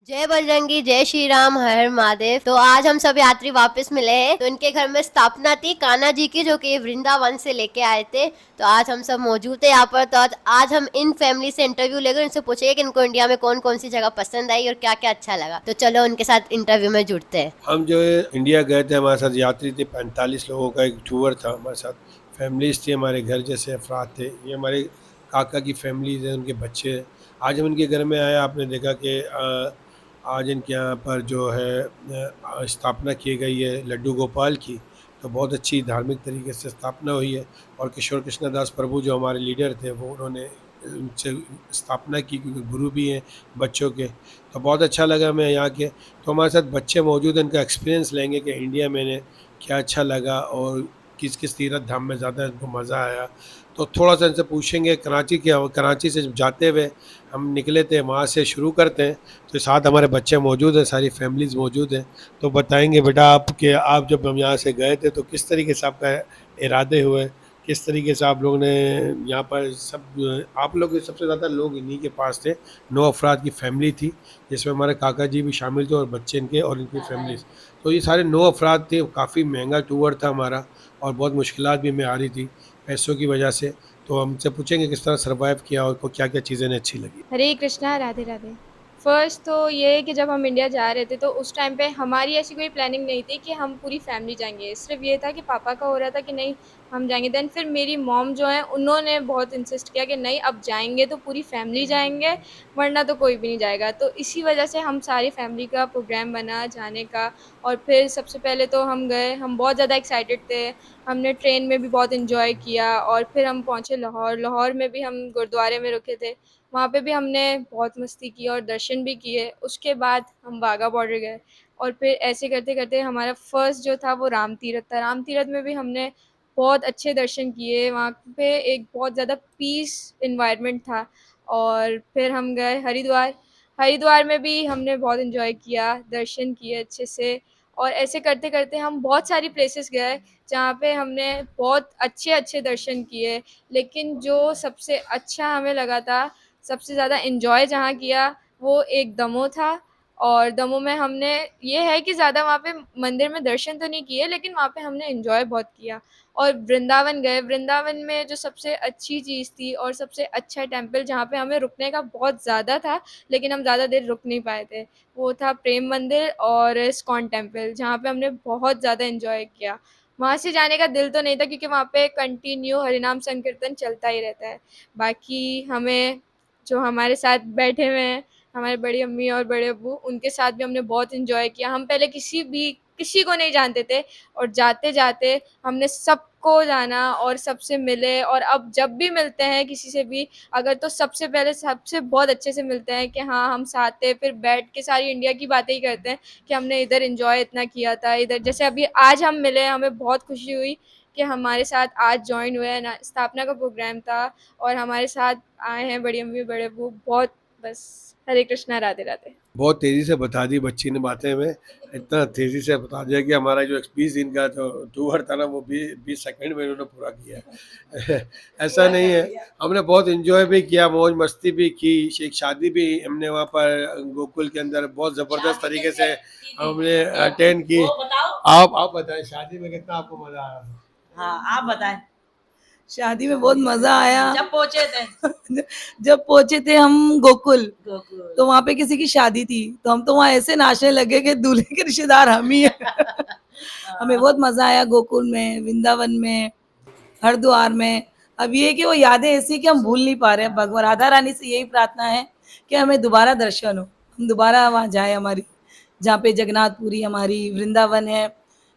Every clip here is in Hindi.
जय बजरंगी, जय श्री राम, हर हर महादेव। तो आज हम सब यात्री वापस मिले हैं। तो इनके घर में स्थापना थी कान्हा जी की, जो कि वृंदावन से लेके आए थे। तो आज हम सब मौजूद है यहाँ पर। तो आज हम इन फैमिली से इंटरव्यू लेकर इनसे पूछेंगे कि इनको इंडिया में कौन कौन सी जगह पसंद आई और क्या क्या अच्छा लगा। तो चलो उनके साथ इंटरव्यू में जुड़ते हैं। हम जो है इंडिया गए थे, हमारे साथ यात्री थे, 45 लोगों का एक टूर था हमारे साथ। फैमिलीज थी, हमारे घर जैसे अफराद थे। ये हमारे काका की फैमिलीज हैं, उनके बच्चे हैं। आज हम इनके घर में आए, आपने देखा कि आज इनके यहाँ पर जो है स्थापना की गई है लड्डू गोपाल की। तो बहुत अच्छी धार्मिक तरीके से स्थापना हुई है। और किशोर कृष्णदास प्रभु जो हमारे लीडर थे, वो उन्होंने उनसे स्थापना की, क्योंकि गुरु भी हैं बच्चों के। तो बहुत अच्छा लगा हमें यहाँ के। तो हमारे साथ बच्चे मौजूद हैं, इनका एक्सपीरियंस लेंगे कि इंडिया में इन्हें क्या अच्छा लगा और किस किस तीर्थ धाम में ज़्यादा इनको मज़ा आया। तो थोड़ा सा इनसे पूछेंगे। कराची से जब जाते हुए हम निकले थे, वहाँ से शुरू करते हैं। तो साथ हमारे बच्चे मौजूद हैं, सारी फैमिलीज़ मौजूद हैं। तो बताएंगे बेटा आप कि आप जब हम यहाँ से गए थे तो किस तरीके से आपका इरादे हुए, किस तरीके से आप लोगों ने यहाँ पर सब, आप लोग सबसे ज़्यादा लोग इन्हीं के पास थे। 9 अफराद की फैमिली थी, जिसमें हमारे काका जी भी शामिल थे और बच्चे इनके और इनकी फैमिलीज़। तो ये सारे 9 अफराद थे। काफ़ी महंगा टूर था हमारा और बहुत मुश्किलात भी हमें आ रही थी पैसों की वजह से। तो हमसे पूछेंगे किस तरह सर्वाइव किया और को क्या-क्या चीज़ें इन्हें अच्छी लगी। हरे कृष्णा, राधे राधे। फर्स्ट तो ये है कि जब हम इंडिया जा रहे थे तो उस टाइम पे हमारी ऐसी कोई प्लानिंग नहीं थी कि हम पूरी फैमिली जाएंगे। सिर्फ ये था कि पापा का हो रहा था कि नहीं हम जाएंगे। देन फिर मेरी मॉम जो है उन्होंने बहुत इंसिस्ट किया कि नहीं अब जाएंगे तो पूरी फैमिली जाएंगे, वरना तो कोई भी नहीं जाएगा। तो इसी वजह से हम सारी फैमिली का प्रोग्राम बना जाने का। और फिर सबसे पहले तो हम गए, हम बहुत ज़्यादा एक्साइटेड थे। हमने ट्रेन में भी बहुत इन्जॉय किया और फिर हम पहुँचे लाहौर। लाहौर में भी हम गुरुद्वारे में रुके थे, वहाँ पे भी हमने बहुत मस्ती की और दर्शन भी किए। उसके बाद हम वाघा बॉर्डर गए और फिर ऐसे करते करते हमारा फर्स्ट जो था वो राम तीरथ था। राम तीरथ में भी हमने बहुत अच्छे दर्शन किए। वहाँ पे एक बहुत ज़्यादा पीस इन्वायरमेंट था। और फिर हम गए हरिद्वार। हरिद्वार में भी हमने बहुत इन्जॉय किया, दर्शन किए अच्छे से। और ऐसे करते करते हम बहुत सारी प्लेसेस गए जहाँ पे हमने बहुत अच्छे अच्छे दर्शन किए। लेकिन जो सबसे अच्छा हमें लगा था, सबसे ज़्यादा एन्जॉय जहाँ किया, वो एक दमोह था। और दमोह में हमने, ये है कि ज़्यादा वहाँ पे मंदिर में दर्शन तो नहीं किए, लेकिन वहाँ पे हमने एन्जॉय बहुत किया। और वृंदावन गए। वृंदावन में जो सबसे अच्छी चीज़ थी और सबसे अच्छा टेम्पल जहाँ पे हमें रुकने का बहुत ज़्यादा था, लेकिन हम ज़्यादा देर रुक नहीं पाए थे, वो था प्रेम मंदिर और इस्कॉन टेम्पल, जहाँ पे हमने बहुत ज़्यादा एन्जॉय किया। वहाँ से जाने का दिल तो नहीं था क्योंकि वहाँ पे कंटिन्यू हरिनाम संकीर्तन चलता ही रहता है। बाकी हमें, जो हमारे साथ बैठे हुए हैं, हमारे बड़ी अम्मी और बड़े अब्बू, उनके साथ भी हमने बहुत एन्जॉय किया। हम पहले किसी को नहीं जानते थे और जाते-जाते हमने सबको जाना और सबसे मिले। और अब जब भी मिलते हैं किसी से भी, अगर तो सबसे पहले सबसे बहुत अच्छे से मिलते हैं कि हाँ, हम साथ थे, फिर बैठ के सारी इंडिया की बातें ही करते हैं कि हमने इधर एन्जॉय इतना किया था, इधर जैसे अभी आज हम मिले, हमें बहुत खुशी हुई कि हमारे साथ आज जॉइन हुए हैं ना, स्थापना का प्रोग्राम था और हमारे साथ आए हैं बड़ी अम्मी, बड़े अब्बू। बहुत, बस हरे कृष्णा, राधे राधे। बहुत तेज़ी से बता दी बच्ची ने बातें हमें। इतना तेज़ी से बता दिया कि हमारा जो 20 दिन का जो टूर था ना, वो 20 सेकंड में इन्होंने पूरा किया। ऐसा नहीं है, हमने बहुत एन्जॉय भी किया, मौज मस्ती भी की। एक शादी भी हमने वहाँ पर गोकुल के अंदर बहुत ज़बरदस्त तरीके से हमने अटेंड की। आप बताएं, शादी में कितना आपको मज़ा आया? हाँ, आप बताएं। शादी में बहुत मजा आया। जब पहुंचे थे जब पहुंचे थे हम गोकुल, गोकुल, तो वहाँ पे किसी की शादी थी, तो हम तो वहाँ ऐसे नाचने लगे कि दूल्हे के रिश्तेदार हम ही हैं। हमें बहुत मजा आया गोकुल में, वृंदावन में, हरिद्वार में। अब ये है कि वो यादें ऐसी कि हम भूल नहीं पा रहे हैं। भगवान राधा रानी से यही प्रार्थना है कि हमें दोबारा दर्शन हो, हम दोबारा वहाँ जाए, हमारी जहाँ पे जगन्नाथपुरी हमारी वृंदावन है,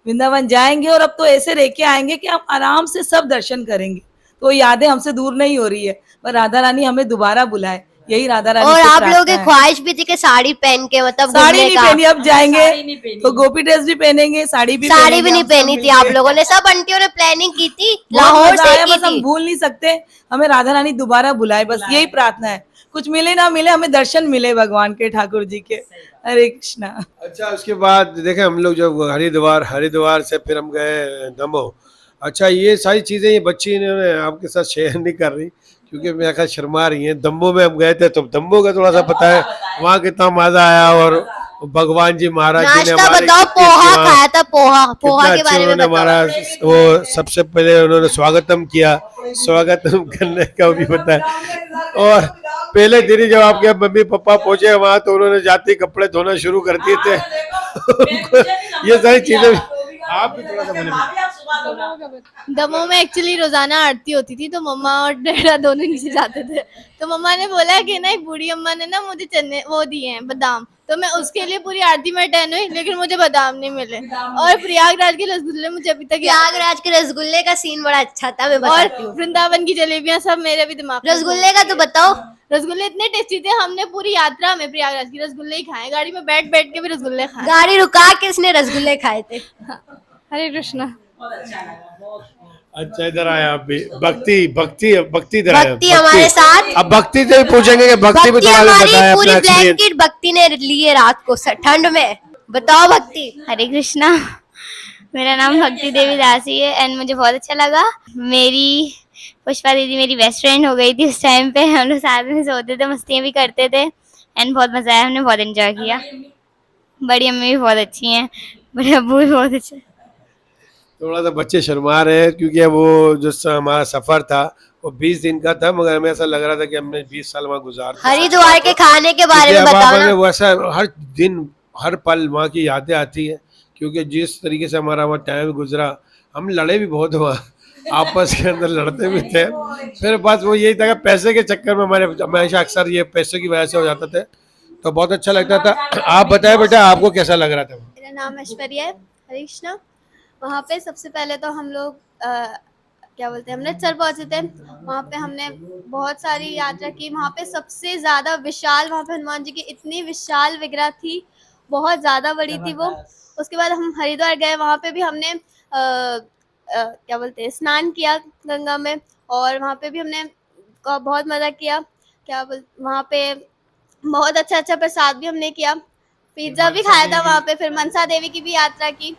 वृंदावन जाएंगे और अब तो ऐसे रह के आएंगे कि हम आराम से सब दर्शन करेंगे। तो यादें हमसे दूर नहीं हो रही है, पर राधा रानी हमें दोबारा बुलाए, यही राधा रानी और से आप लोगों प्रार्थना की है। ख्वाहिश भी थी कि साड़ी पहन के मतलब साड़ी घूमने नहीं का। पहनी, अब जाएंगे साड़ी नहीं पहनी। तो गोपी ड्रेस भी पहनेंगे, साड़ी भी साड़ी पहनेंगे भी नहीं हम सब पहनी थी आप मिलके। लोगों ने, सब आंटियों ने प्लानिंग की थी, बहुत लाहौर मजा से आया, की बस हम थी। भूल नहीं सकते। हमें राधा रानी दोबारा बुलाए, बस यही प्रार्थना है। कुछ मिले ना मिले, हमें दर्शन मिले भगवान के, ठाकुर जी के। हरे कृष्णा। अच्छा, उसके बाद देखें हम लोग जब हरिद्वार हरिद्वार से फिर हम गए दमोह। अच्छा, ये सारी चीज़ें ये बच्ची ने आपके साथ शेयर नहीं कर रही, क्योंकि मेरे ख्याल शर्मा रही हैं। दम्बो में हम गए थे तो दम्बो का थोड़ा सा पता है, वहाँ कितना मजा आया। और भगवान जी महाराज जी ने नाश्ता हमारे बताओ, कितनी पोहा अच्छी वहाँ खाया था, पोहा पोहा कितना के अच्छे बारे में उन्होंने हमारा बताओ। वो सबसे पहले उन्होंने स्वागतम किया। स्वागतम करने का भी पता है। और पहले दिन ही जब आपके मम्मी पापा पहुंचे वहां तो उन्होंने जाते ही कपड़े धोना शुरू कर दिए थे। उनको ये सारी चीजें आप भी थोड़ा सा बोले। दमोह में एक्चुअली रोजाना आरती होती थी, तो मम्मा और डैडा दोनों नीचे जाते थे। तो मम्मा ने बोला कि ना एक बूढ़ी अम्मा ने ना मुझे चने वो दिए हैं बादाम, तो मैं उसके लिए पूरी आरती में अटेंड हुई, लेकिन मुझे बादाम नहीं मिले। और प्रयागराज के रसगुल्ले मुझे अभी तक याद हैं। प्रयागराज के रसगुल्ले का सीन बड़ा अच्छा था, मैं बताती और हूँ। वृंदावन की जलेबियां सब मेरे भी दिमाग में रसगुल्ले का तो बताओ। रसगुल्ले इतने टेस्टी थे, हमने पूरी यात्रा में प्रयागराज की रसगुल्ले ही खाए, गाड़ी में बैठ बैठ के भी रसगुल्ले खाए। गाड़ी रुका के इसने रसगुल्ले खाए थे। हरे कृष्णा। अच्छा इधर आए आप भी। भक्ति भक्ति भक्ति इधर आए। भक्ति हमारे साथ। अब भक्ति से भी पूछेंगे कि भक्ति भी भक्ति थोड़ा सा हमारी बताए पूरी अपना एक्सपीरियंस। ब्लैंकेट भक्ति ने लिए रात को ठंड में। बताओ भक्ति। हरे कृष्णा। मेरा नाम भक्ति देवी दासी है एंड मुझे बहुत अच्छा लगा। मेरी पुष्पा दीदी मेरी बेस्ट फ्रेंड हो गई थी उस टाइम पे। हम लोग साथ में सोते थे, मस्तियाँ भी करते थे एंड बहुत मजा आया, हमने बहुत एंजॉय किया। बड़ी अम्मी भी बहुत अच्छी हैं, बड़े अब्बू भी बहुत अच्छे। थोड़ा सा बच्चे शर्मा रहे हैं क्योंकि वो जो हमारा सफर था वो 20 दिन का था, मगर हमें ऐसा लग रहा था कि हमने 20 साल वहाँ गुजार दिए। हरिद्वार के खाने के बारे क्योंकि में अब आप बताओ हमें ना। वैसा हर दिन हर पल वहाँ की यादें आती हैं, क्योंकि जिस तरीके से हमारा वहाँ टाइम गुजरा। हम लड़े भी बहुत हुआ, आपस के अंदर लड़ते भी थे। फिर बस वो यही था कि पैसे के चक्कर में हमारे हमेशा अक्सर ये पैसे की वजह से हो जाता था, तो बहुत अच्छा लगता था। आप बताएं बेटा आपको कैसा लग रहा था? मेरा नाम ऐश्वर्या है। हरे कृष्णा। वहाँ पे सबसे पहले तो हम लोग क्या बोलते हैं, अमृतसर पहुँचे थे। वहाँ पे हमने बहुत सारी यात्रा की। वहाँ पे सबसे ज़्यादा विशाल, वहाँ पे हनुमान जी की इतनी विशाल विग्रह थी, बहुत ज़्यादा बड़ी थी वो। उसके बाद हम हरिद्वार गए, वहाँ पे भी हमने क्या बोलते हैं, स्नान किया गंगा में, और वहाँ पे भी हमने बहुत मज़ा किया। वहाँ पे बहुत अच्छा प्रसाद भी हमने किया, पिज्ज़ा भी खाया था वहाँ पे। फिर मनसा देवी की भी यात्रा की।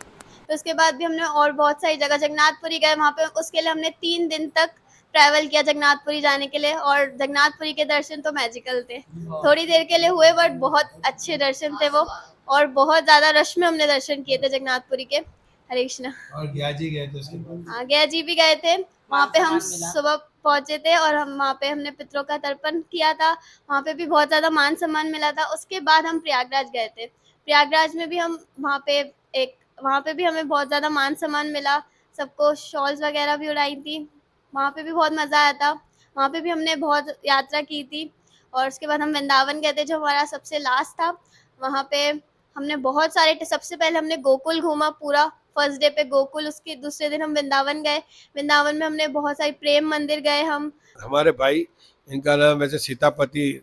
तो उसके बाद भी हमने और बहुत सारी जगह, जगन्नाथपुरी गए, वहाँ पे उसके लिए हमने 3 दिन तक ट्रैवल किया जगन्नाथपुरी जाने के लिए। और जगन्नाथपुरी के दर्शन तो मैजिकल थे, थोड़ी देर के लिए हुए बट बहुत अच्छे दर्शन थे वो। और बहुत ज़्यादा रश में हमने दर्शन किए थे जगन्नाथपुरी के। हरे कृष्णा। और गया जी गए थे उसके बाद। हाँ, गया जी भी गए थे। वहाँ पे हम सुबह पहुँचे थे और हम वहाँ पे हमने पितरों का तर्पण किया था। वहाँ पे भी बहुत ज़्यादा मान सम्मान मिला था। उसके बाद हम प्रयागराज गए थे। प्रयागराज में भी हम वहाँ पे भी हमें बहुत ज़्यादा मान सम्मान मिला। सबको शॉल्स वगैरह भी उड़ाई थी। वहाँ पे भी बहुत मज़ा आया था। वहाँ पे भी हमने बहुत यात्रा की थी। और उसके बाद हम वृंदावन गए थे, जो हमारा सबसे लास्ट था। वहाँ पे हमने बहुत सारे, सबसे पहले हमने गोकुल घूमा पूरा, फर्स्ट डे पे गोकुल। उसके दूसरे दिन हम वृंदावन गए। वृंदावन में हमने बहुत सारी प्रेम मंदिर गए हम। हमारे भाई, इनका नाम वैसे सीतापति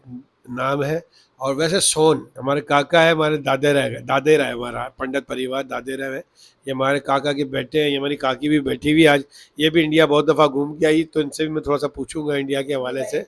नाम है, और वैसे सोन हमारे काका है, हमारे दादेरा है हमारा पंडित परिवार दादेरा है। ये हमारे काका के बेटे हैं। ये हमारी काकी भी बैठी हुई आज, ये भी इंडिया बहुत दफ़ा घूम के आई, तो इनसे भी मैं थोड़ा सा पूछूंगा इंडिया के हवाले से।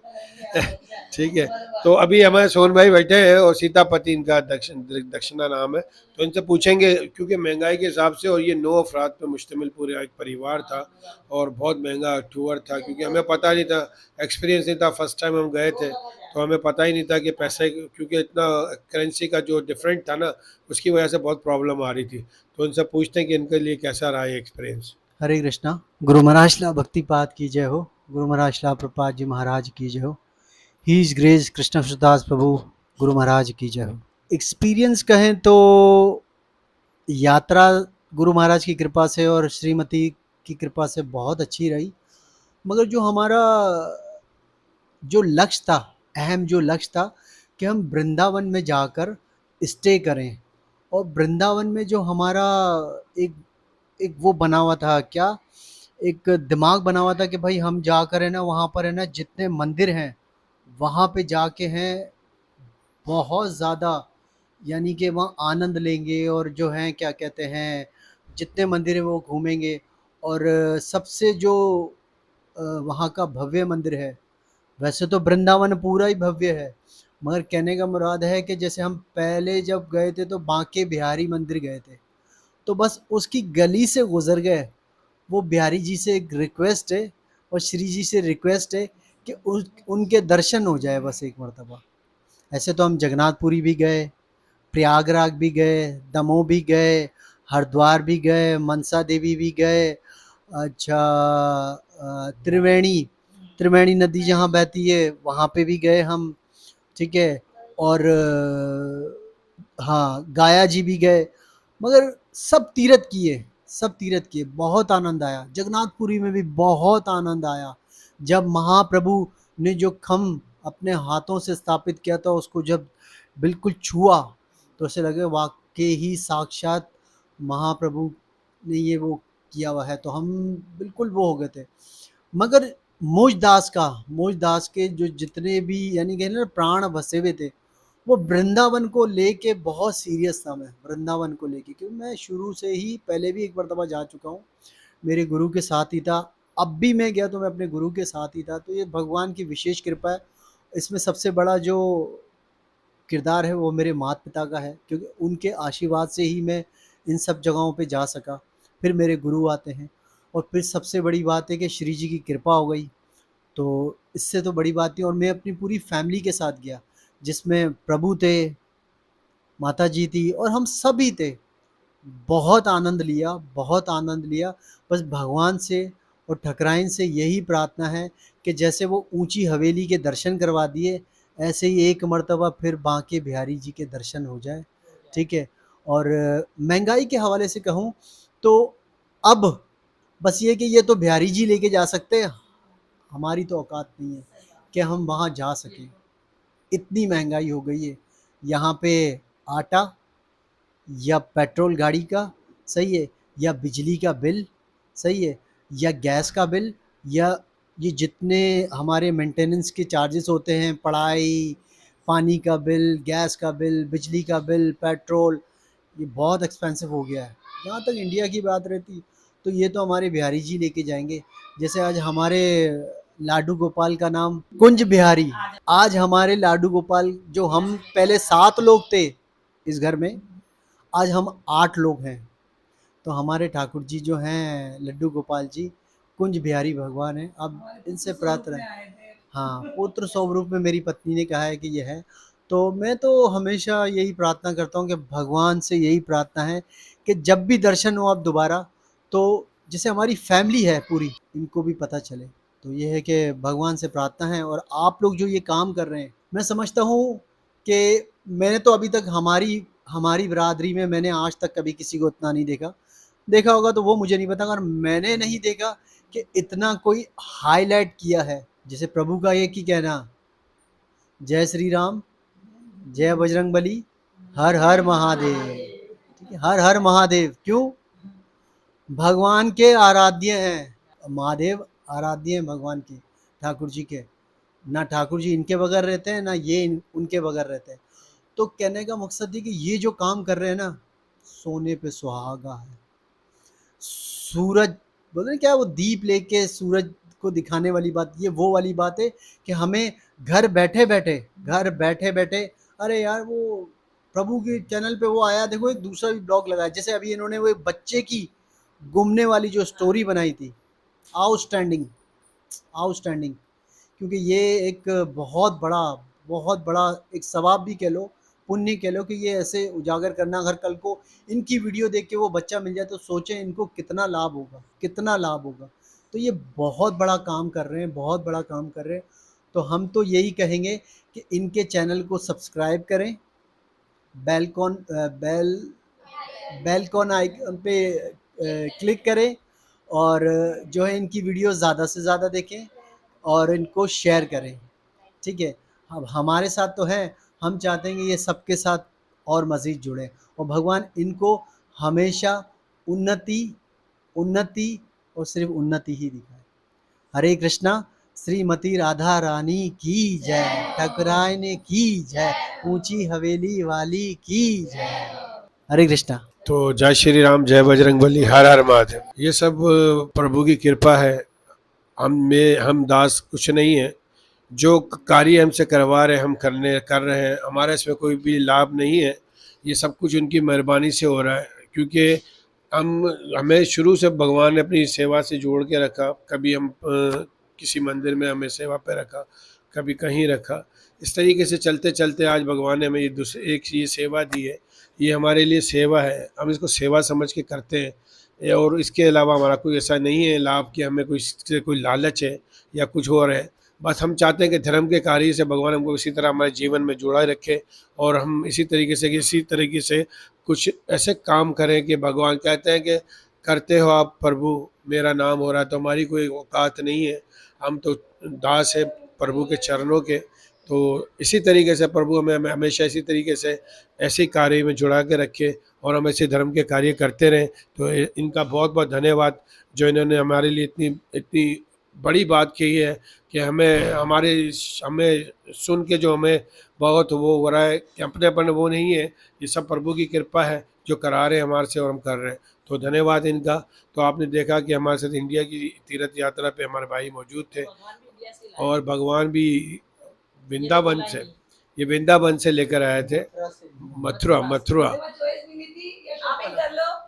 ठीक है, तो अभी हमारे सोन भाई बैठे हैं और सीतापति इनका दक्षिणा नाम है, तो इनसे पूछेंगे क्योंकि महंगाई के हिसाब से, और ये 9 अफराद पर मुश्तमिल पूरा एक परिवार था और बहुत महंगा टूर था, क्योंकि हमें पता नहीं था, एक्सपीरियंस नहीं था। फर्स्ट टाइम हम गए थे तो हमें पता ही नहीं था कि पैसे, क्योंकि इतना करेंसी का जो डिफरेंट था ना, उसकी वजह से बहुत प्रॉब्लम आ रही थी। तो इनसे पूछते हैं कि इनके लिए कैसा रहा है एक्सपीरियंस। हरे कृष्णा। गुरु महाराज ला भक्तिपाद की जय हो। गुरु महाराज ला प्रपात जी महाराज की जय हो। He is grace Krishna Sudas Prabhu Guru Maharaj की जय हो। एक्सपीरियंस कहें तो यात्रा गुरु महाराज की कृपा से और श्रीमती की कृपा से बहुत अच्छी रही, मगर जो हमारा जो लक्ष्य था, अहम जो लक्ष्य था कि हम वृंदावन में जाकर स्टे करें, और वृंदावन में जो हमारा एक वो बना हुआ था, क्या एक दिमाग बना हुआ था कि भाई हम जाकर है ना, वहाँ पर है ना जितने मंदिर हैं वहाँ पे जाके हैं बहुत ज़्यादा, यानी कि वहाँ आनंद लेंगे, और जो हैं क्या कहते हैं, जितने मंदिर हैं वो घूमेंगे। और सबसे जो वहाँ का भव्य मंदिर है, वैसे तो वृंदावन पूरा ही भव्य है, मगर कहने का मुराद है कि जैसे हम पहले जब गए थे तो बांके बिहारी मंदिर गए थे, तो बस उसकी गली से गुजर गए। वो बिहारी जी से एक रिक्वेस्ट है और श्री जी से रिक्वेस्ट है कि उनके दर्शन हो जाए बस एक मर्तबा। ऐसे तो हम जगन्नाथपुरी भी गए, प्रयागराज भी गए, दमोह भी गए, हरिद्वार भी गए, मनसा देवी भी गए, अच्छा त्रिवेणी, त्रिवेणी नदी जहाँ बहती है वहाँ पे भी गए हम, ठीक है। और हाँ, गाया जी भी गए, मगर सब तीर्थ किए, सब तीर्थ किए, बहुत आनंद आया। जगन्नाथपुरी में भी बहुत आनंद आया। जब महाप्रभु ने जो खम अपने हाथों से स्थापित किया था, उसको जब बिल्कुल छुआ तो ऐसे लगे वाकई ही साक्षात महाप्रभु ने ये वो किया हुआ है। तो हम बिल्कुल वो हो गए थे। मगर मोज दास के जो जितने भी यानी कि ना प्राण बसे हुए थे, वो वृंदावन को लेके बहुत सीरियस था। मैं वृंदावन को लेके, क्योंकि मैं शुरू से ही पहले भी एक मरतबा जा चुका हूँ, मेरे गुरु के साथ ही था, अब भी मैं गया तो मैं अपने गुरु के साथ ही था। तो ये भगवान की विशेष कृपा है। इसमें सबसे बड़ा जो किरदार है वो मेरे माता पिता का है, क्योंकि उनके आशीर्वाद से ही मैं इन सब जगहों पे जा सका। फिर मेरे गुरु आते हैं, और फिर सबसे बड़ी बात है कि श्री जी की कृपा हो गई, तो इससे तो बड़ी बात थी। और मैं अपनी पूरी फैमिली के साथ गया, जिसमें प्रभु थे, माता जी थी, और हम सभी थे। बहुत आनंद लिया, बहुत आनंद लिया। बस भगवान से और ठकुराइन से यही प्रार्थना है कि जैसे वो ऊंची हवेली के दर्शन करवा दिए, ऐसे ही एक मर्तबा फिर बांके बिहारी जी के दर्शन हो जाए, ठीक है। और महंगाई के हवाले से कहूँ तो अब बस ये कि ये तो बिहारी जी लेके जा सकते हैं, हमारी तो औकात नहीं है कि हम वहाँ जा सकें। इतनी महंगाई हो गई है यहाँ पे। आटा या पेट्रोल गाड़ी का सही है, या बिजली का बिल सही है, या गैस का बिल, या ये जितने हमारे मेंटेनेंस के चार्जेस होते हैं, पढ़ाई, पानी का बिल, गैस का बिल, बिजली का बिल, पेट्रोल, ये बहुत एक्सपेंसिव हो गया है। जहाँ तक इंडिया की बात रहती तो ये तो हमारे बिहारी जी लेके जाएंगे। जैसे आज हमारे लाडू गोपाल का नाम कुंज बिहारी, आज हमारे लाडू गोपाल, जो हम पहले 7 लोग थे इस घर में, आज हम 8 लोग हैं। तो हमारे ठाकुर जी जो हैं लड्डू गोपाल जी, कुंज बिहारी भगवान हैं। अब इनसे प्रार्थना है, हाँ, पुत्र स्वरूप में मेरी पत्नी ने कहा है कि ये है। तो मैं तो हमेशा यही प्रार्थना करता हूँ कि भगवान से यही प्रार्थना है कि जब भी दर्शन हो आप दोबारा, तो जैसे हमारी फैमिली है पूरी, इनको भी पता चले। तो ये है कि भगवान से प्रार्थना है। और आप लोग जो ये काम कर रहे हैं, मैं समझता हूँ कि मैंने तो अभी तक हमारी बिरादरी में मैंने आज तक कभी किसी को इतना नहीं देखा। देखा होगा तो वो मुझे नहीं पता, मगर मैंने नहीं देखा कि इतना कोई हाईलाइट किया है। जैसे प्रभु का एक ही कहना, जय श्री राम, जय बजरंगबली, हर हर महादेव, ठीक है, हर हर महादेव। क्यों? भगवान के आराध्य हैं, महादेव आराध्य हैं भगवान के, ठाकुर जी के। ना ठाकुर जी इनके बगैर रहते हैं, ना ये उनके बगैर रहते हैं। तो कहने का मकसद ये कि ये जो काम कर रहे हैं ना, सोने पे सुहागा है। सूरज बोले क्या, वो दीप लेके सूरज को दिखाने वाली बात, ये वो वाली बात है कि हमें घर बैठे बैठे, अरे यार वो प्रभु के चैनल पे वो आया, देखो एक दूसरा भी ब्लॉग लगाया। जैसे अभी इन्होंने वो एक बच्चे की गुमने वाली जो स्टोरी बनाई थी, आउटस्टैंडिंग, क्योंकि ये एक बहुत बड़ा एक सवाब भी कह लो, पुण्य कह लो, कि ये ऐसे उजागर करना। अगर कल को इनकी वीडियो देख के वो बच्चा मिल जाए तो सोचें इनको कितना लाभ होगा। तो ये बहुत बड़ा काम कर रहे हैं, तो हम तो यही कहेंगे कि इनके चैनल को सब्सक्राइब करें, बेल आइकन पे क्लिक करें, और जो है इनकी वीडियो ज़्यादा से ज़्यादा देखें और इनको शेयर करें, ठीक है। अब हमारे साथ तो है, हम चाहते हैं कि ये सबके साथ और मज़ीद जुड़े, और भगवान इनको हमेशा उन्नति और सिर्फ उन्नति ही दिखाए। हरे कृष्णा। श्रीमती राधा रानी की जय, ठाकुरायन की जय, ऊंची हवेली वाली की जय। हरे कृष्णा। तो जय श्री राम, जय बजरंगबली, हर हर महादेव। ये सब प्रभु की कृपा है। हम दास कुछ नहीं है, जो कार्य हमसे करवा रहे हम कर रहे हैं, हमारा इसमें कोई भी लाभ नहीं है। ये सब कुछ उनकी मेहरबानी से हो रहा है, क्योंकि हमें शुरू से भगवान ने अपनी सेवा से जोड़ के रखा। कभी हम किसी मंदिर में हमें सेवा पे रखा, कभी कहीं रखा। इस तरीके से चलते चलते आज भगवान ने हमें ये दूसरी एक ये सेवा दी है, ये हमारे लिए सेवा है, हम इसको सेवा समझ के करते हैं। और इसके अलावा हमारा कोई ऐसा नहीं है लाभ कि हमें कोई इससे कोई लालच है या कुछ और है। बस हम चाहते हैं कि धर्म के कार्य से भगवान हमको इसी तरह हमारे जीवन में जुड़ा रखे और हम इसी तरीके से कुछ ऐसे काम करें कि भगवान कहते हैं कि करते हो आप प्रभु मेरा नाम हो रहा है, तो हमारी कोई औकात नहीं है, हम तो दास है प्रभु के चरणों के। तो इसी तरीके से प्रभु हमें हमेशा इसी तरीके से ऐसे कार्य में जुड़ा के रखे और हम ऐसे धर्म के कार्य करते रहें। तो इनका बहुत बहुत धन्यवाद जो इन्होंने हमारे लिए इतनी इतनी बड़ी बात कही है कि हमें सुन के जो हमें बहुत वो हो रहा है कि अपने वो नहीं है, ये सब प्रभु की कृपा है जो करा रहे हैं हमारे से और हम कर रहे हैं। तो धन्यवाद इनका। तो आपने देखा कि हमारे साथ इंडिया की तीर्थ यात्रा पे हमारे भाई मौजूद थे और भगवान भी वृंदावन से, ये वृंदावन से लेकर आए थे, मथुरा।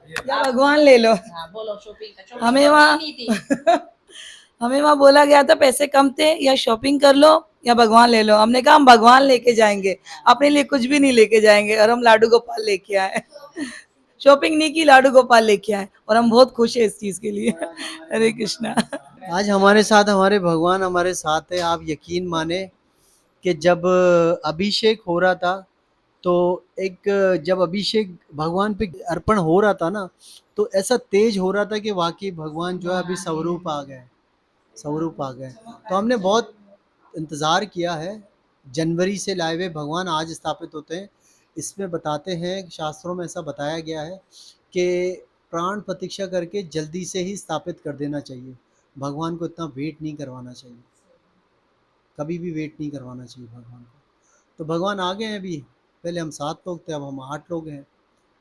या भगवान ले लो। हाँ, बोलो शॉपिंग का हमें वहाँ हमें वहाँ बोला गया था पैसे कम थे, या शॉपिंग कर लो या भगवान ले लो। हमने कहा हम भगवान लेके जाएंगे, अपने लिए कुछ भी नहीं लेके जाएंगे, और हम लाडू गोपाल लेके आए। शॉपिंग नहीं की, लाडू गोपाल लेके आए और हम बहुत खुश है इस चीज के लिए। हरे कृष्णा। आज हमारे साथ हमारे भगवान हमारे साथ है। आप यकीन माने कि जब अभिषेक हो रहा था, तो जब अभिषेक भगवान पे अर्पण हो रहा था ना, तो ऐसा तेज हो रहा था कि वाकई भगवान जो है अभी स्वरूप आ गए। तो हमने बहुत इंतज़ार किया है, जनवरी से लाए हुए भगवान आज स्थापित होते हैं। इसमें बताते हैं, शास्त्रों में ऐसा बताया गया है कि प्राण प्रतीक्षा करके जल्दी से ही स्थापित कर देना चाहिए। भगवान को इतना वेट नहीं करवाना चाहिए, कभी भी वेट नहीं करवाना चाहिए भगवान को। तो भगवान आ गए हैं अभी। पहले हम 7 लोग थे, अब हम 8 लोग हैं।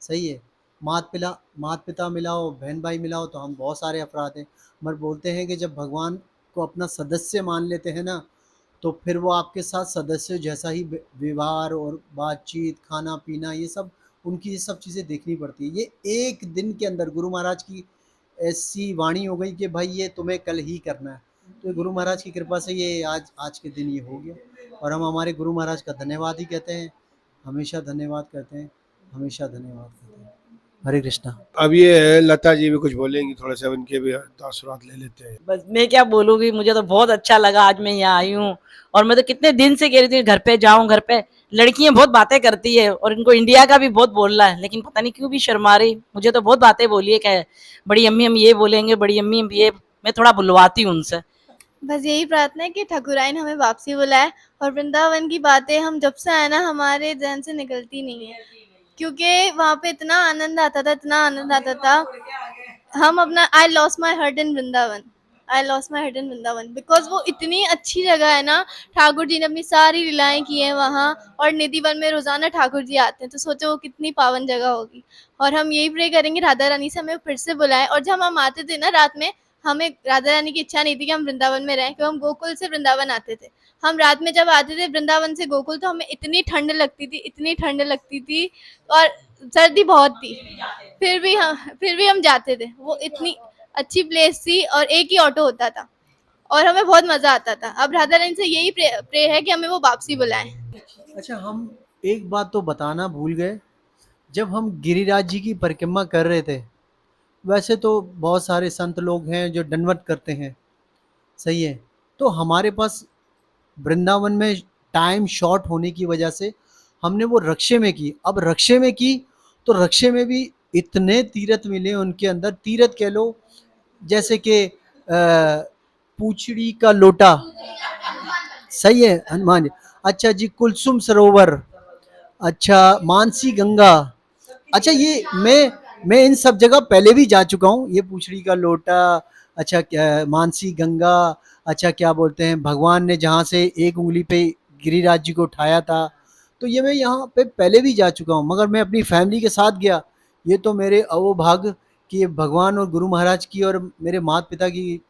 सही है। माता पिता मिलाओ, बहन भाई मिलाओ तो हम बहुत सारे अफराद हैं। मगर बोलते हैं कि जब भगवान को अपना सदस्य मान लेते हैं ना, तो फिर वो आपके साथ सदस्य जैसा ही व्यवहार और बातचीत, खाना पीना, ये सब उनकी ये सब चीज़ें देखनी पड़ती है। ये एक दिन के अंदर गुरु महाराज की ऐसी वाणी हो गई कि भाई ये तुम्हें कल ही करना है। तो गुरु महाराज की कृपा से ये आज के दिन ये हो गया, और हम हमारे गुरु महाराज का धन्यवाद ही कहते हैं, हमेशा धन्यवाद करते हैं, हमेशा धन्यवाद करते हैं। हरे कृष्णा। अब ये लता जी भी कुछ बोलेंगी, थोड़ा सा उनके भी तासुरात ले लेते हैं। बस मैं क्या बोलूँगी, मुझे तो बहुत अच्छा लगा आज मैं यहाँ आई हूँ। और मैं तो कितने दिन से कह रही थी घर पे जाऊँ, घर पे लड़कियां बहुत बातें करती है और इनको इंडिया का भी बहुत बोलना है, लेकिन पता नहीं क्यों भी शर्मा रही। मुझे तो बहुत बातें बोली है कि बड़ी अम्मी हम ये बोलेंगे, बड़ी अम्मी हम ये, मैं थोड़ा बुलवाती हूँ उनसे। बस यही प्रार्थना है कि ठाकुराइन हमें वापसी बुलाए, और वृंदावन की बातें हम जब से आए ना हमारे जहन से निकलती नहीं है, क्योंकि वहाँ पे इतना आनंद आता था। हम अपना I lost my heart in Vrindavan because वो इतनी अच्छी जगह है ना। ठाकुर जी ने अपनी सारी लीलाएं की हैं वहाँ, और निधिवन में रोजाना ठाकुर जी आते हैं, तो सोचो वो कितनी पावन जगह होगी। और हम यही प्रे करेंगे राधा रानी से हमें फिर से बुलाएं। और जब हम आते थे ना रात में, हमें राधा रानी की इच्छा नहीं थी कि हम वृंदावन में रहें, क्योंकि हम गोकुल से वृंदावन आते थे। हम रात में जब आते थे वृंदावन से गोकुल, तो हमें इतनी ठंड लगती थी और सर्दी बहुत थी, फिर भी हम जाते थे। वो इतनी अच्छी प्लेस थी और एक ही ऑटो होता था और हमें बहुत मजा आता था। अब राधा रानी से यही प्रे है कि हमें वो वापसी बुलाएं। अच्छा, हम एक बात तो बताना भूल गए। जब हम गिरिराज जी की परिक्रमा कर रहे थे, वैसे तो बहुत सारे संत लोग हैं जो दंडवत करते हैं, सही है। तो हमारे पास वृंदावन में टाइम शॉर्ट होने की वजह से हमने वो रक्षे में की। अब रक्षे में की तो रक्षे में भी इतने तीर्थ मिले, उनके अंदर तीर्थ कह लो, जैसे कि पूछड़ी का लोटा, सही है हनुमान जी। अच्छा जी, कुलसुम सरोवर, अच्छा मानसी गंगा। अच्छा, ये मैं इन सब जगह पहले भी जा चुका हूँ। ये पूछड़ी का लोटा, अच्छा क्या मानसी गंगा, अच्छा क्या बोलते हैं, भगवान ने जहाँ से एक उंगली पे गिरिराज जी को उठाया था, तो ये मैं यहाँ पे पहले भी जा चुका हूँ। मगर मैं अपनी फैमिली के साथ गया। ये तो मेरे अवोभाग्य कि भगवान और गुरु महाराज की और मेरे माता पिता की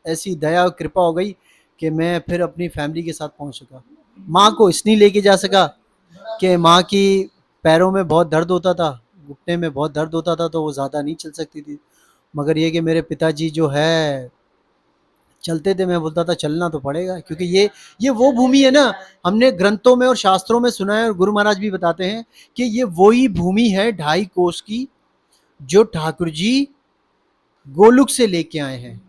ऐसी दया और कृपा हो गई कि मैं फिर अपनी फैमिली के साथ पहुँच सका। माँ को इसलिए लेके जा सका कि माँ की पैरों में बहुत दर्द होता था, घुटने में बहुत दर्द होता था, तो वो ज़्यादा नहीं चल सकती थी। मगर ये कि मेरे पिताजी जो है चलते थे, मैं बोलता था चलना तो पड़ेगा, क्योंकि ये वो भूमि है ना, हमने ग्रंथों में और शास्त्रों में सुना है और गुरु महाराज भी बताते हैं कि ये वही भूमि है 2.5 कोस की जो ठाकुर जी गोलुक से लेके आए हैं।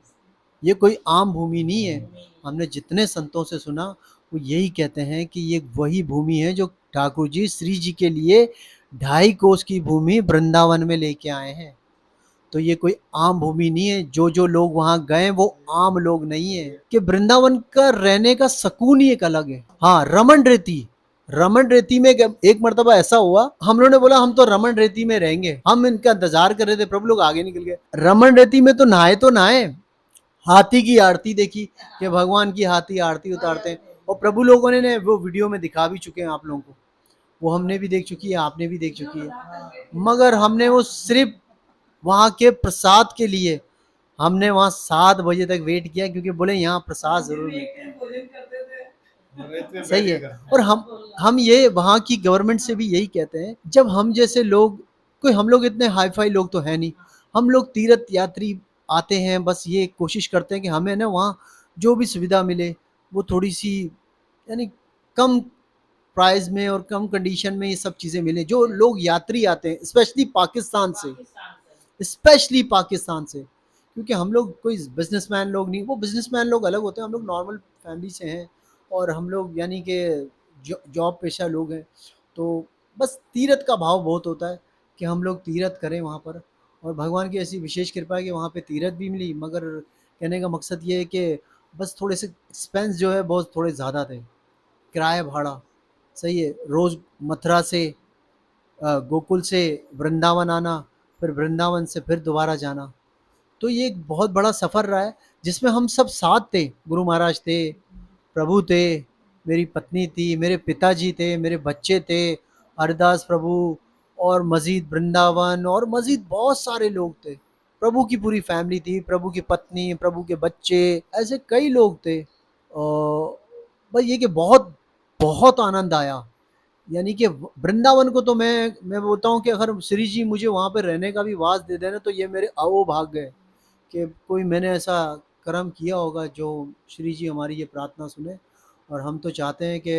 ये कोई आम भूमि नहीं है। हमने जितने संतों से सुना वो यही कहते हैं कि ये वही भूमि है जो ठाकुर जी श्री जी के लिए 2.5 कोस की भूमि वृंदावन में लेके आए हैं। तो ये कोई आम भूमि नहीं है। जो लोग वहां गए वो आम लोग नहीं है। कि वृंदावन का रहने का सुकून ही एक अलग है। हाँ, रमन रेती में एक मर्तबा ऐसा हुआ, हम लोगों ने बोला हम तो रमन रेती में रहेंगे, हम इनका इंतजार कर रहे थे, प्रभु लोग आगे निकल गए। रमन रेती में तो नहाए, हाथी की आरती देखी कि भगवान की हाथी आरती उतारते हैं, और प्रभु लोगों ने वो वीडियो में दिखा भी चुके हैं आप लोगों को, वो हमने भी देख चुकी है, आपने भी देख चुकी है। मगर हमने वो सिर्फ वहाँ के प्रसाद के लिए हमने वहाँ 7 बजे तक वेट किया, क्योंकि बोले यहाँ प्रसाद जरूर मिलता है। सही है। और हम ये वहाँ की गवर्नमेंट से भी यही कहते हैं, जब हम जैसे लोग, कोई हम लोग इतने हाई फाई लोग तो है नहीं, हम लोग तीर्थ यात्री आते हैं, बस ये कोशिश करते हैं कि हमें ना वहाँ जो भी सुविधा मिले वो थोड़ी सी, यानी कम प्राइस में और कम कंडीशन में ये सब चीज़ें मिले। जो लोग यात्री आते हैं स्पेशली पाकिस्तान से, क्योंकि हम लोग कोई बिजनेसमैन लोग नहीं, वो बिजनेसमैन लोग अलग होते हैं, हम लोग नॉर्मल फैमिली से हैं, और हम लोग यानी कि जॉब पेशा लोग हैं। तो बस तीर्थ का भाव बहुत होता है कि हम लोग तीर्थ करें वहाँ पर, और भगवान की ऐसी विशेष कृपा है कि वहाँ पे तीर्थ भी मिली। मगर कहने का मकसद ये है कि बस थोड़े से एक्सपेंस जो है बहुत थोड़े ज़्यादा थे, किराया भाड़ा। सही है। रोज़ मथुरा से गोकुल से वृंदावन आना, फिर वृंदावन से फिर दोबारा जाना, तो ये एक बहुत बड़ा सफ़र रहा है जिसमें हम सब साथ थे। गुरु महाराज थे, प्रभु थे, मेरी पत्नी थी, मेरे पिताजी थे, मेरे बच्चे थे, हरिदास प्रभु, और मज़ीद वृंदावन, और मज़ीद बहुत सारे लोग थे। प्रभु की पूरी फैमिली थी, प्रभु की पत्नी, प्रभु के बच्चे, ऐसे कई लोग थे। और बस ये कि बहुत बहुत आनंद आया। यानी कि वृंदावन को तो मैं बोलता हूँ कि अगर श्री जी मुझे वहाँ पे रहने का भी वास दे देना, तो ये मेरे अहो भाग्य है कि कोई मैंने ऐसा कर्म किया होगा जो श्री जी हमारी ये प्रार्थना सुने। और हम तो चाहते हैं कि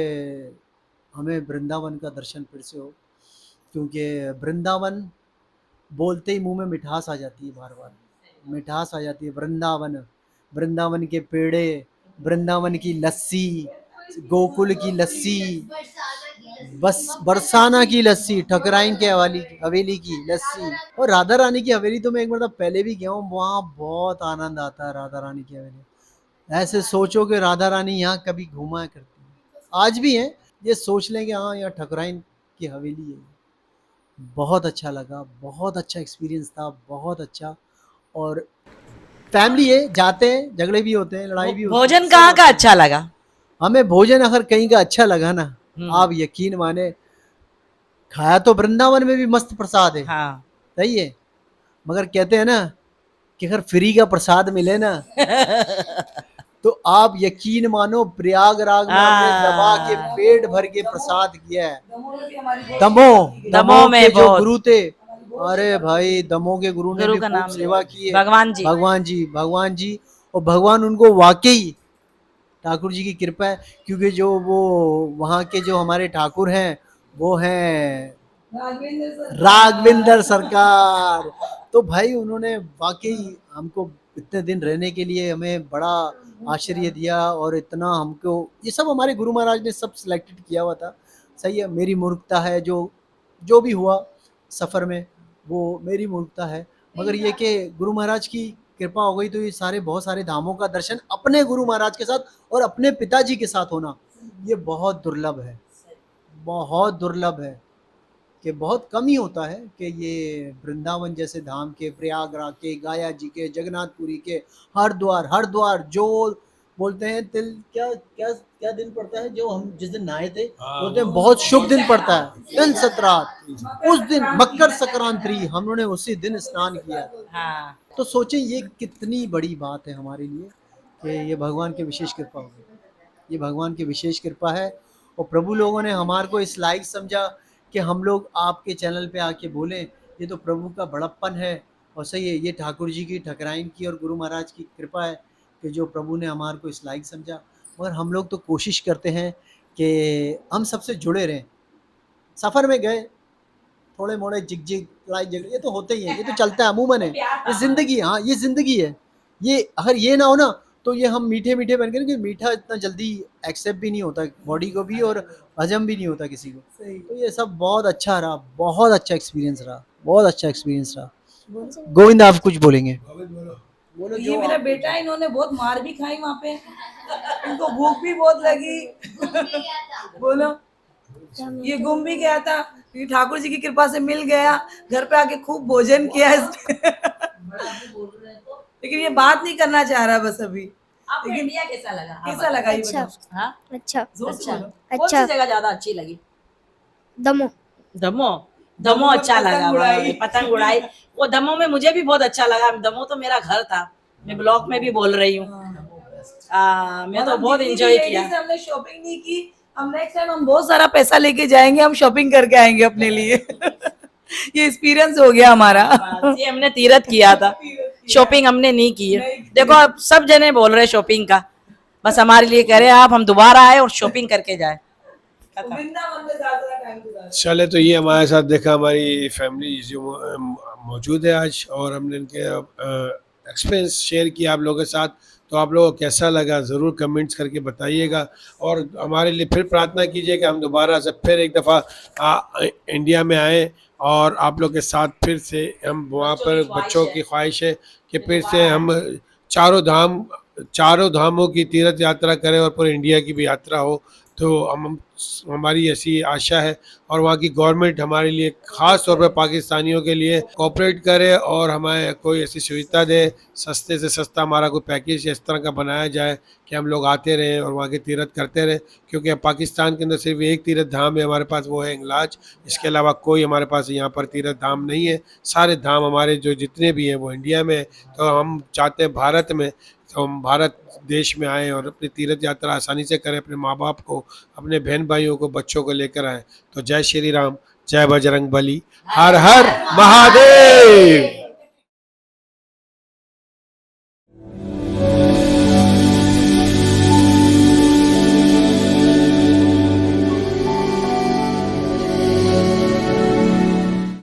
हमें वृंदावन का दर्शन फिर से हो, क्योंकि वृंदावन बोलते ही मुंह में मिठास आ जाती है, बार बार मिठास आ जाती है। वृंदावन के पेड़े, वृंदावन की लस्सी, गोकुल की लस्सी, बस बरसाना की लस्सी, ठकराइन के हवेली की लस्सी, और राधा रानी की हवेली तो मैं एक मतलब पहले भी गया हूँ, वहाँ बहुत आनंद आता है। राधा रानी की हवेली ऐसे सोचो कि राधा रानी यहाँ कभी घूमा करती है, आज भी है, ये सोच लें कि हाँ यहाँ ठकराइन की हवेली है। बहुत अच्छा लगा, बहुत अच्छा एक्सपीरियंस था, बहुत अच्छा। और फैमिली है, जाते हैं, झगड़े भी होते हैं, लड़ाई भी होती है। भोजन कहाँ का अच्छा लगा? हमें भोजन अगर कहीं का अच्छा लगा ना, आप यकीन माने, खाया तो वृंदावन में भी मस्त प्रसाद है। हाँ। सही है। मगर कहते हैं ना कि अगर फ्री का प्रसाद मिले ना तो आप यकीन मानो, प्रयागराज में हमने दबा के पेट भर के प्रसाद किया है। दमोह में जो गुरु थे, अरे भाई दमोह के गुरु ने भी खूब सेवा की है। भगवान जी, और भगवान उनको वाकई ठाकुर जी की कृपा है, क्योंकि जो वो वहाँ के जो हमारे ठाकुर हैं वो हैं राघवेंद्र सरकार। तो भाई उन्होंने वाकई हमको इतने दिन रहने के लिए हमें बड़ा आश्चर्य दिया, और इतना हमको ये सब हमारे गुरु महाराज ने सब सिलेक्टेड किया हुआ था। सही है। मेरी मूर्खता है, जो भी हुआ सफ़र में वो मेरी मूर्खता है, मगर ये कि गुरु महाराज की कृपा हो गई तो ये सारे बहुत सारे धामों का दर्शन अपने गुरु महाराज के साथ और अपने पिताजी के साथ होना, ये बहुत दुर्लभ है, बहुत दुर्लभ है। कि बहुत कम ही होता है कि ये वृंदावन जैसे धाम के, प्रयागराज के, गाया जी के, जगन्नाथपुरी के, हरिद्वार जो बोलते हैं तिल क्या क्या क्या दिन पड़ता है, जो हम जिस दिन नहाए थे बोलते हैं बहुत शुभ दिन पड़ता है, तिल सतरात, उस दिन मकर संक्रांति हमने उसी दिन स्नान किया। हाँ। तो सोचें ये कितनी बड़ी बात है हमारे लिए कि ये भगवान की विशेष कृपा होगी, ये भगवान की विशेष कृपा है। और प्रभु लोगों ने हमारे को इस लायक समझा कि हम लोग आपके चैनल पे आके बोलें, ये तो प्रभु का बड़प्पन है। और सही है, ये ठाकुर जी की, ठकराइन की और गुरु महाराज की कृपा है कि जो प्रभु ने हमारे को इस लायक समझा। मगर हम लोग तो कोशिश करते हैं कि हम सबसे जुड़े रहें। सफ़र में गए, थोड़े मोड़े झिक-झिक, लड़ाई-झगड़े ये तो होते ही हैं, ये तो चलता है, अमूमन है। ये ज़िंदगी है, हाँ, ये ज़िंदगी है। ये अगर ये ना हो ना तो ये हम मीठे-मीठे बन के, क्योंकि मीठा इतना जल्दी एक्सेप्ट भी नहीं होता बॉडी को भी और हज़म भी नहीं होता किसी को। तो ये सब बहुत अच्छा रहा, बहुत अच्छा एक्सपीरियंस रहा, बहुत अच्छा एक्सपीरियंस रहा। गोविंद आप कुछ बोलेंगे? तो ये मेरा बेटा है, इन्होंने बहुत मार भी खाई वहाँ पे, इनको भूख भी बहुत लगी। बोलो, ये गुम भी गया था, ये ठाकुर जी की कृपा से मिल गया, घर पे आके खूब भोजन किया इसने। लेकिन ये बात नहीं करना चाह रहा बस अभी। आपको लेकिन इंडिया कैसा लगा? कैसा लगा ये अच्छा। बताओ? हाँ? अच्छा जोर से बोलो। कौन सी अच्छा जगह ज्यादा अच्छी लगी? दमो दमो दमो में अच्छा पतंग लगा, उड़ाई। पतंग उड़ाई। वो दमो में मुझे भी बहुत अच्छा लगा। दमो तो मेरा घर था, मैं ब्लॉक में भी बोल रही हूँ। मैं तो बहुत एंजॉय किया। हमने शॉपिंग नहीं की, हम नेक्स्ट टाइम हम बहुत सारा पैसा लेके जाएंगे, हम शॉपिंग करके आएंगे अपने लिए। ये एक्सपीरियंस हो गया हमारा। ये हमने तीरथ किया था, शॉपिंग हमने नहीं की है। देखो अब सब जने बोल रहे शॉपिंग का, बस हमारे लिए कह रहे आप हम दोबारा आए और शॉपिंग करके जाए। वृंदावन में ज्यादा टाइम गुजारा। चले, तो ये हमारे साथ देखा हमारी फैमिली जो मौजूद है आज, और हमने इनके एक्सपीरियंस शेयर किया आप लोगों के साथ। तो आप लोगों को कैसा लगा ज़रूर कमेंट्स करके बताइएगा, और हमारे लिए फिर प्रार्थना कीजिए कि हम दोबारा से फिर एक दफ़ा इंडिया में आएँ, और आप लोग के साथ फिर से हम वहाँ पर बच्चों की ख्वाहिश है कि फिर से हम चारों धामों की तीर्थ यात्रा करें और पूरे इंडिया की भी यात्रा हो। तो हमारी ऐसी आशा है, और वहाँ की गवर्नमेंट हमारे लिए ख़ास तौर पर पाकिस्तानियों के लिए कोऑपरेट करे और हमें कोई ऐसी सुविधा दे, सस्ते से सस्ता हमारा कोई पैकेज इस तरह का बनाया जाए कि हम लोग आते रहें और वहाँ के तीर्थ करते रहें। क्योंकि पाकिस्तान के अंदर सिर्फ एक तीर्थ धाम है हमारे पास, वो है हिंगलाज। इसके अलावा कोई हमारे पास यहाँ पर तीर्थ धाम नहीं है। सारे धाम हमारे जो जितने भी हैं वो इंडिया में है। तो हम चाहते हैं भारत में, तो हम भारत देश में आएँ और अपनी तीर्थ यात्रा आसानी से करें, अपने माँ बाप को, अपने बहन भाइयों को, बच्चों को लेकर आएँ। तो जय श्री राम, जय बजरंग बली, हर हर महादेव।